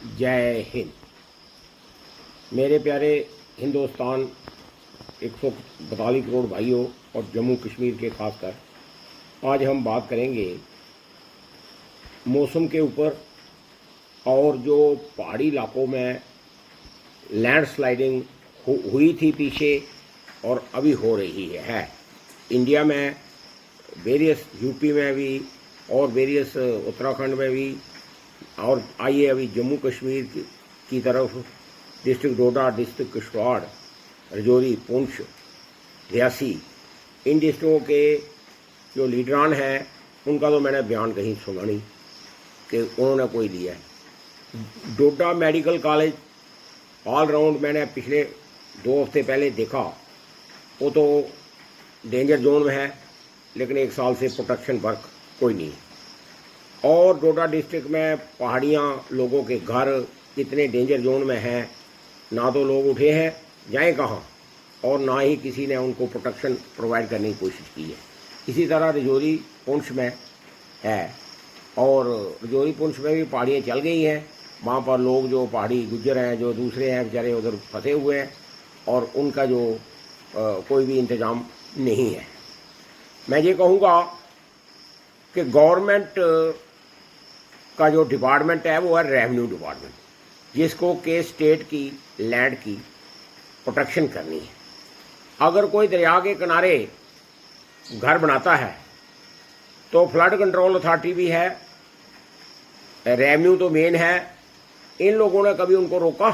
जय हिंद। मेरे प्यारे हिंदुस्तान 142 करोड़ भाइयों और जम्मू कश्मीर के खासकर, आज हम बात करेंगे मौसम के ऊपर और जो पहाड़ी इलाकों में लैंडस्लाइडिंग हुई थी पीछे और अभी हो रही है इंडिया में, वेरियस यूपी में भी और वेरियस उत्तराखंड में भी, और आइए अभी जम्मू कश्मीर की तरफ डिस्ट्रिक्ट डोडा, डिस्ट्रिक्ट किश्तवाड़, राजौरी, पुंछ, रियासी, इन डिस्ट्रिक्टों के जो लीडरान हैं उनका तो मैंने बयान कहीं सुना नहीं कि उन्होंने कोई दिया है। डोडा मेडिकल कॉलेज ऑल राउंड मैंने पिछले 2 हफ्ते पहले देखा, वो तो डेंजर जोन में है, लेकिन 1 साल से प्रोटेक्शन वर्क कोई नहीं। और डोडा डिस्ट्रिक्ट में पहाड़ियाँ, लोगों के घर इतने डेंजर जोन में हैं, ना तो लोग उठे हैं जाएं कहाँ, और ना ही किसी ने उनको प्रोटेक्शन प्रोवाइड करने की कोशिश की है। इसी तरह राजौरी पुंछ में है, और राजौरी पुंछ में भी पहाड़ियाँ चल गई हैं। वहाँ पर लोग जो पहाड़ी गुज्जर हैं, जो दूसरे हैं, बेचारे उधर फंसे हुए हैं और उनका जो कोई भी इंतज़ाम नहीं है। मैं ये कहूँगा कि गवर्नमेंट का जो डिपार्टमेंट है वो है रेवेन्यू डिपार्टमेंट, जिसको के स्टेट की लैंड की प्रोटेक्शन करनी है। अगर कोई दरिया के किनारे घर बनाता है तो फ्लड कंट्रोल अथॉरिटी भी है, रेवेन्यू तो मेन है। इन लोगों ने कभी उनको रोका?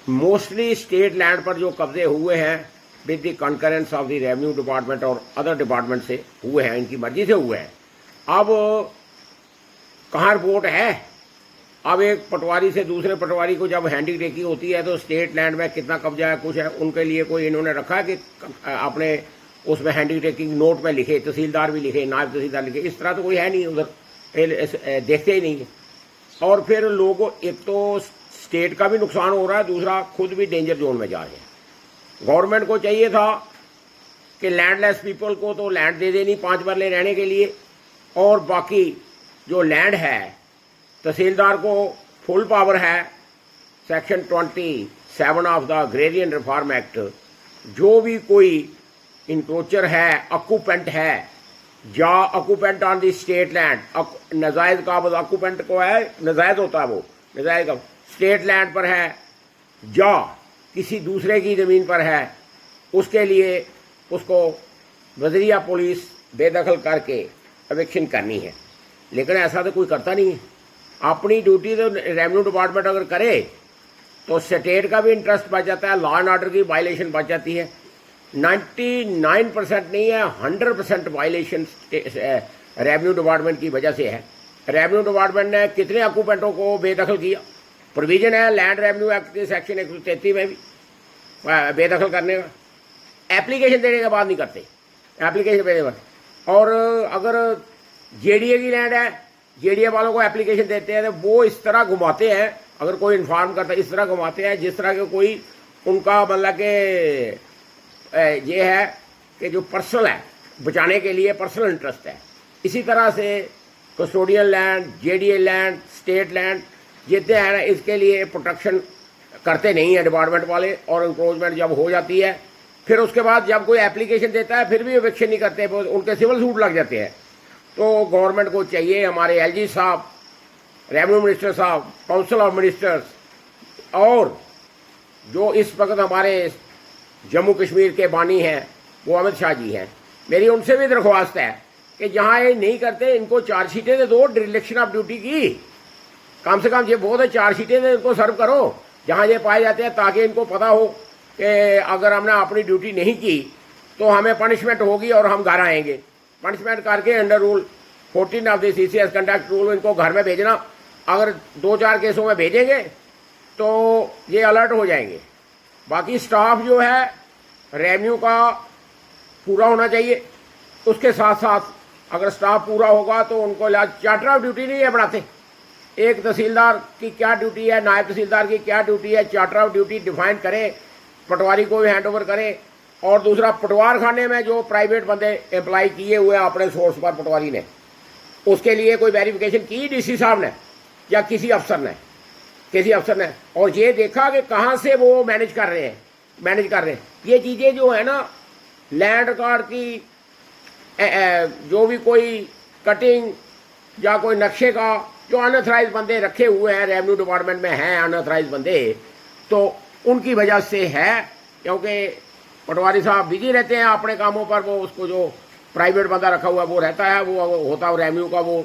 मोस्टली स्टेट लैंड पर जो कब्जे हुए हैं with the concurrence of the revenue department और अदर डिपार्टमेंट से हुए हैं, इनकी मर्जी से हुए हैं। अब कहाँ रिपोर्ट है? अब एक पटवारी से दूसरे पटवारी को जब हैंडी टेकी होती है तो स्टेट लैंड में कितना कब्जा है, कुछ है, उनके लिए कोई इन्होंने रखा है कि अपने उसमें हैंडी टेकिंग नोट में लिखे, तहसीलदार भी लिखे, नायब तहसीलदार लिखे? इस तरह तो कोई है नहीं, उधर देखते ही नहीं है। और फिर लोगों, एक तो स्टेट का भी नुकसान हो रहा है, दूसरा खुद भी डेंजर जोन में जा रहे हैं। गवर्नमेंट को चाहिए था कि लैंडलेस पीपल को तो लैंड दे देनी 5 मरले रहने के लिए, और बाकी जो लैंड है तहसीलदार को फुल पावर है। Section 27 of the agrarian reform act, जो भी कोई इंक्रोचर है, ऑक्यूपेंट है, या occupant on the state land, नजायज का ऑक्यूपेंट को है, नजायज होता है वो, नजायज का स्टेट लैंड पर है या किसी दूसरे की ज़मीन पर है, उसके लिए उसको वज़ीरिया पुलिस बेदखल करके एविक्शन करनी है। लेकिन ऐसा तो कोई करता नहीं है। अपनी ड्यूटी तो रेवेन्यू डिपार्टमेंट अगर करे तो स्टेट का भी इंटरेस्ट बच जाता है, लॉ एंड ऑर्डर की वायलेशन बच जाती है। 99% नहीं है, 100% वायलेशन रेवेन्यू डिपार्टमेंट की वजह से है। रेवेन्यू डिपार्टमेंट ने कितने ऑक्यूपेंटों को बेदखल किया? प्रोविजन है लैंड रेवेन्यू एक्ट के सेक्शन 133 में भी बेदखल करने का। एप्लीकेशन देने के बाद नहीं करते, एप्लीकेशन देने के बाद। और अगर जेडीए की लैंड है, जेडीए वालों को एप्लीकेशन देते हैं तो वो इस तरह घुमाते हैं, अगर कोई इन्फॉर्म करता है इस तरह घुमाते हैं जिस तरह के कोई उनका मतलब के ये है कि जो पर्सनल है, बचाने के लिए पर्सनल इंटरेस्ट है। इसी तरह से custodial land, JDA land, state land जितने हैं ना, इसके लिए प्रोटेक्शन करते नहीं है डिपार्टमेंट वाले, और इंक्रोचमेंट जब हो जाती है फिर उसके बाद जब कोई एप्लीकेशन देता है फिर भी एविक्शन नहीं करते, उनके सिविल सूट लग जाते हैं। तो गवर्नमेंट को चाहिए, हमारे एलजी साहब, रेवेन्यू मिनिस्टर साहब, काउंसिल ऑफ मिनिस्टर्स, और जो इस वक्त हमारे जम्मू कश्मीर के बानी हैं वो अमित शाह जी हैं, मेरी उनसे भी दरख्वास्त है कि जहाँ ये नहीं करते इनको चार्जशीटें दे दो डिरेक्शन ऑफ ड्यूटी की। कम से कम ये बहुत है, चार्जशीटें दे इनको सर्व करो जहाँ ये पाए जाते हैं, ताकि इनको पता हो कि अगर हमने अपनी ड्यूटी नहीं की तो हमें पनिशमेंट होगी और हम घर आएंगे। पनिशमेंट करके under rule 14 of the CCS conduct rule इनको घर में भेजना। अगर 2-4 केसों में भेजेंगे तो ये अलर्ट हो जाएंगे। बाकी स्टाफ जो है रेवेन्यू का पूरा होना चाहिए, उसके साथ साथ अगर स्टाफ पूरा होगा तो उनको चार्टर ऑफ ड्यूटी नहीं है बनाते। एक तहसीलदार की क्या ड्यूटी है, नायब तहसीलदार की क्या ड्यूटी है, चार्टर ऑफ ड्यूटी डिफाइन करें, पटवारी को भी हैंड ओवर करें। और दूसरा, पटवार खाने में जो प्राइवेट बंदे एम्प्लाई किए हुए हैं अपने सोर्स पर पटवारी ने, उसके लिए कोई वेरिफिकेशन की डीसी साहब ने या किसी अफसर ने? किसी अफसर ने, और ये देखा कि कहाँ से वो मैनेज कर रहे हैं। ये चीज़ें जो है ना, लैंड रिकॉर्ड की जो भी कोई कटिंग या कोई नक्शे का, जो अनऑथराइज बंदे रखे हुए हैं रेवेन्यू डिपार्टमेंट में हैं अनऑथराइज बंदे, तो उनकी वजह से है। क्योंकि पटवारी साहब बिजी रहते हैं अपने कामों पर, वो उसको जो प्राइवेट बंदा रखा हुआ है वो रहता है, वो होता है रेवेन्यू का, वो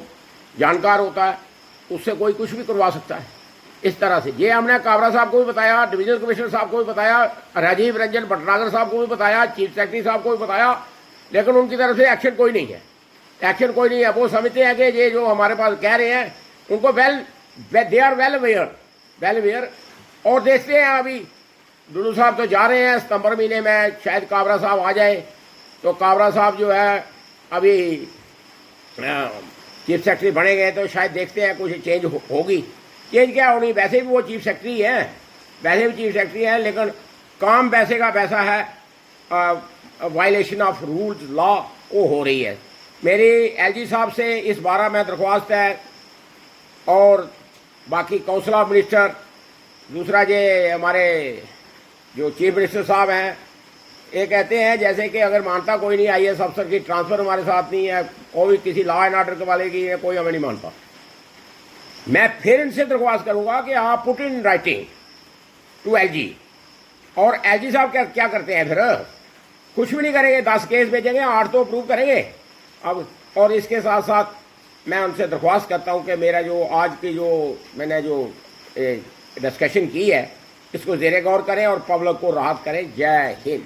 जानकार होता है, उससे कोई कुछ भी करवा सकता है। इस तरह से ये हमने काबरा साहब को भी बताया, डिवीजनल कमिश्नर साहब को भी बताया, राजीव रंजन भटनागर साहब को भी बताया, चीफ सेक्रेटरी साहब को भी बताया, लेकिन उनकी तरफ से एक्शन कोई नहीं है। वो समझते हैं कि ये जो हमारे पास कह रहे हैं उनको दे आर वेल अवेयर। और देखते हैं, अभी डुडू साहब तो जा रहे हैं सितंबर महीने में, शायद काबरा साहब आ जाए, तो काबरा साहब जो है अभी चीफ सेक्रेटरी बने गए, तो शायद देखते हैं कुछ चेंज होगी। चेंज क्या होनी, वैसे भी वो चीफ सेक्रेटरी हैं, लेकिन काम पैसे का पैसा है, वायलेशन ऑफ रूल्स लॉ वो हो रही है। मेरी एलजी साहब से इस बारे में दरख्वास्त है, और बाकी काउंसिल ऑफ मिनिस्टर, दूसरा ये हमारे जो चीफ मिनिस्टर साहब हैं, ये कहते हैं जैसे कि अगर मानता कोई नहीं आईएएस अफसर की ट्रांसफ़र हमारे साथ नहीं है, कोई किसी लॉ एंड ऑर्डर के वाले की है, कोई हमें नहीं मानता। मैं फिर इनसे दरख्वास्त करूंगा कि आप put in writing to LG, और एलजी साहब क्या करते हैं, फिर कुछ भी नहीं करेंगे, 10 केस भेजेंगे, 8 तो अप्रूव करेंगे। अब और इसके साथ साथ मैं उनसे दरख्वास्त करता हूं कि मेरा जो आज की जो मैंने जो डिस्कशन की है, इसको ज़ेरे गौर करें और पब्लिक को राहत करें। जय हिंद।